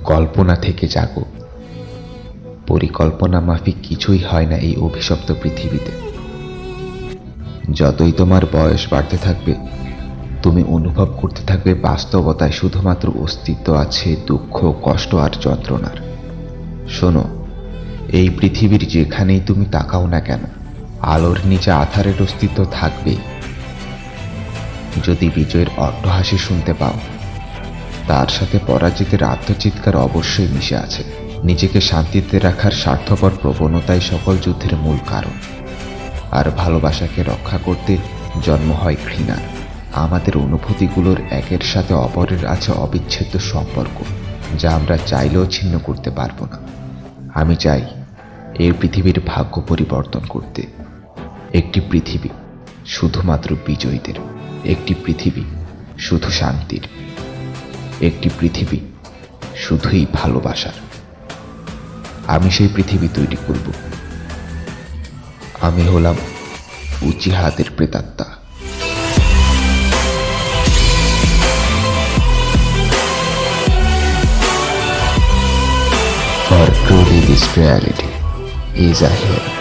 কল্পনা থেকে জাগো। পরিকল্পনা মাফিক কিছুই হয় না এই অভিশপ্ত পৃথিবীতে। যতই তোমার বয়স বাড়তে থাকবে, তুমি অনুভব করতে থাকবে বাস্তবতায় শুধুমাত্র অস্তিত্ব আছে দুঃখ, কষ্ট আর যন্ত্রণার। শোনো, এই পৃথিবীর যেখানেই তুমি তাকাও না কেন, আলোর নিচে আঁধারের অস্তিত্ব থাকবেই। যদি বিজয়ের অট্টহাসি শুনতে পাও, তার সাথে পরাজিতের আত্মচিৎকার অবশ্যই মিশে আছে। নিজেকে শান্তিতে রাখার স্বার্থপর প্রবণতাই সকল যুদ্ধের মূল কারণ। আর ভালোবাসাকে রক্ষা করতে জন্ম হয় ঘৃণার। আমাদের অনুভূতিগুলোর একের সাথে অপরের আছে অবিচ্ছেদ্য সম্পর্ক, যা আমরা চাইলেও ছিন্ন করতে পারবো না। আমি চাই এই পৃথিবীর ভাগ্য পরিবর্তন করতে। একটি পৃথিবী শুধুমাত্র বিজয়ীদের, একটি পৃথিবী শুধু শান্তির, একটি পৃথিবী শুধুই ভালোবাসার। আমি সেই পৃথিবী তৈরি করব। আমি হলাম উচিহাদের প্রেতাত্মা। For truly this reality is ahead.